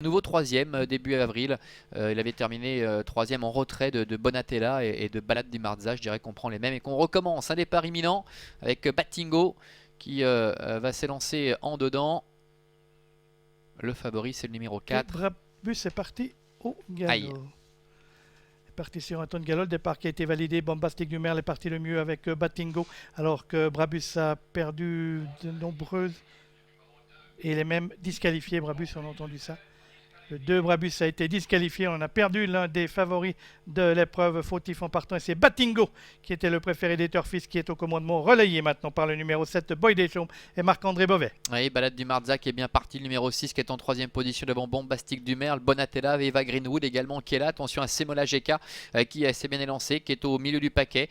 Nouveau troisième début avril, il avait terminé troisième en retrait de Bonatella et de Balade du Marza. Je dirais qu'on prend les mêmes et qu'on recommence. Un départ imminent avec Batingo qui va s'élancer en dedans. Le favori c'est le numéro 4. Brabus est parti au Aïe. galop. Est parti sur un ton de galop. Le départ qui a été validé. Bombastic du Merle est parti le mieux avec Batingo. Alors que Brabus a perdu de nombreuses. Et il est même disqualifié. Brabus, on a entendu ça. Le 2 Brabus a été disqualifié. On a perdu l'un des favoris de l'épreuve fautif en partant. Et c'est Batingo qui était le préféré des Turfistes qui est au commandement, relayé maintenant par le numéro 7 Boy Deschamps et Marc-André Beauvais. Oui, Balade du Marza qui est bien parti. Le numéro 6 qui est en troisième position devant Bombastic du Merle, Bonatella, Eva Greenwood également qui est là. Attention à Semola Geka qui s'est bien élancé, qui est au milieu du paquet.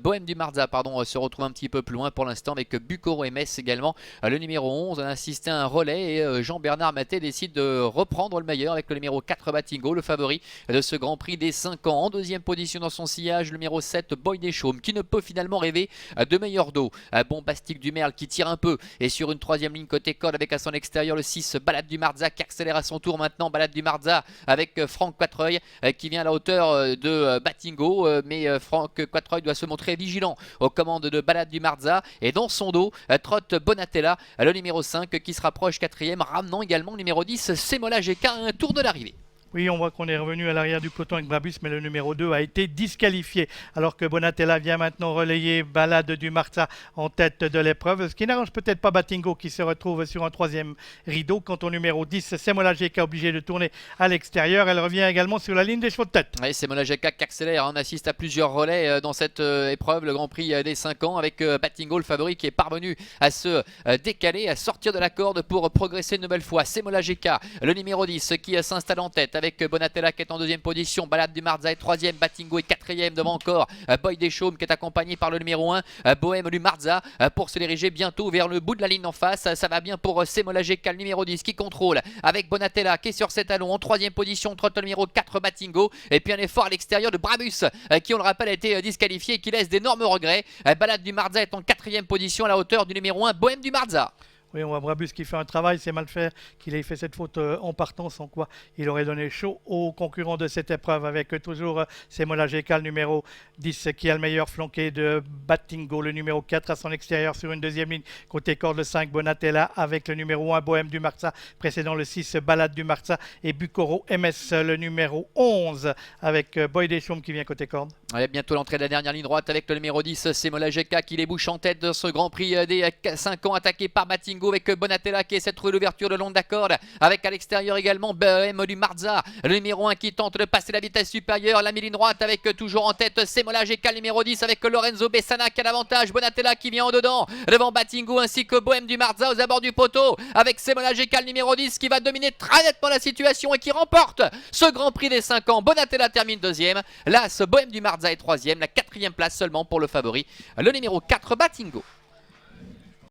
Bohème du Marza se retrouve un petit peu plus loin pour l'instant avec Bucoro MS également. Le numéro 11 a assisté à un relais et Jean-Bernard Maté décide de reprendre le meilleur avec le numéro 4 Batingo, le favori de ce Grand Prix des 5 ans. En deuxième position dans son sillage, le numéro 7 Boy Deschamps qui ne peut finalement rêver de meilleur dos. Bombastic du Merle qui tire un peu et sur une troisième ligne côté corde avec à son extérieur le 6 Balade du Marza qui accélère à son tour maintenant. Balade du Marza avec Franck Quattreuil qui vient à la hauteur de Batingo, mais Franck Quattreuil doit se montrer vigilant aux commandes de Balade du Marza et dans son dos trotte Bonatella, le numéro 5 qui se rapproche quatrième, ramenant également le numéro 10 Semola Geka à un tour de l'arrivée. Oui, on voit qu'on est revenu à l'arrière du peloton avec Brabus, mais le numéro 2 a été disqualifié. Alors que Bonatella vient maintenant relayer Balade du Marza en tête de l'épreuve. Ce qui n'arrange peut-être pas Batingo qui se retrouve sur un troisième rideau. Quant au numéro 10, Semola Geka obligé de tourner à l'extérieur. Elle revient également sur la ligne des chevaux de tête. Oui, Semola Geka qui accélère. On assiste à plusieurs relais dans cette épreuve, le Grand Prix des 5 ans, avec Batingo, le favori, qui est parvenu à se décaler, à sortir de la corde pour progresser une nouvelle fois. Semola Geka, le numéro 10, qui s'installe en tête avec Bonatella qui est en deuxième position, Balade du Marza est troisième, Batingo est quatrième, devant encore Boy Deschamps qui est accompagné par le numéro 1 Bohème du Marza pour se diriger bientôt vers le bout de la ligne en face. Ça va bien pour Semola Geka, le numéro 10 qui contrôle avec Bonatella qui est sur ses talons en troisième position, trotte le numéro 4 Batingo, et puis un effort à l'extérieur de Brabus qui, on le rappelle, a été disqualifié et qui laisse d'énormes regrets. Balade du Marza est en quatrième position à la hauteur du numéro 1 Bohème du Marza. Oui, on voit Brabus qui fait un travail, c'est mal fait qu'il ait fait cette faute en partant, sans quoi il aurait donné chaud aux concurrents de cette épreuve, avec toujours Semola Geka, le numéro 10 qui a le meilleur, flanqué de Batingo, le numéro 4 à son extérieur sur une deuxième ligne, côté corde le 5 Bonatella avec le numéro 1 Bohème du Marza, précédant le 6 Balade du Marza, et Bucoro MS le numéro 11 avec Boy Deschamps qui vient côté corde. Ouais, bientôt l'entrée de la dernière ligne droite avec le numéro 10 Semola Geka qui les bouche en tête de ce Grand Prix des 5 ans, attaqué par Batingo avec Bonatella qui essaie de trouver l'ouverture de long de la corde, avec à l'extérieur également Bohème du Marza, le numéro 1 qui tente de passer la vitesse supérieure. La mi-ligne droite avec toujours en tête Semola Geka, le numéro 10 avec Lorenzo Bessana qui a l'avantage. Bonatella qui vient en dedans devant Batingo ainsi que Bohème du Marza aux abords du poteau, avec Semola Geka, le numéro 10 qui va dominer très nettement la situation et qui remporte ce Grand Prix des 5 ans. Bonatella termine deuxième, là ce Bohème du Marza est troisième, la quatrième place seulement pour le favori, le numéro 4 Batingo.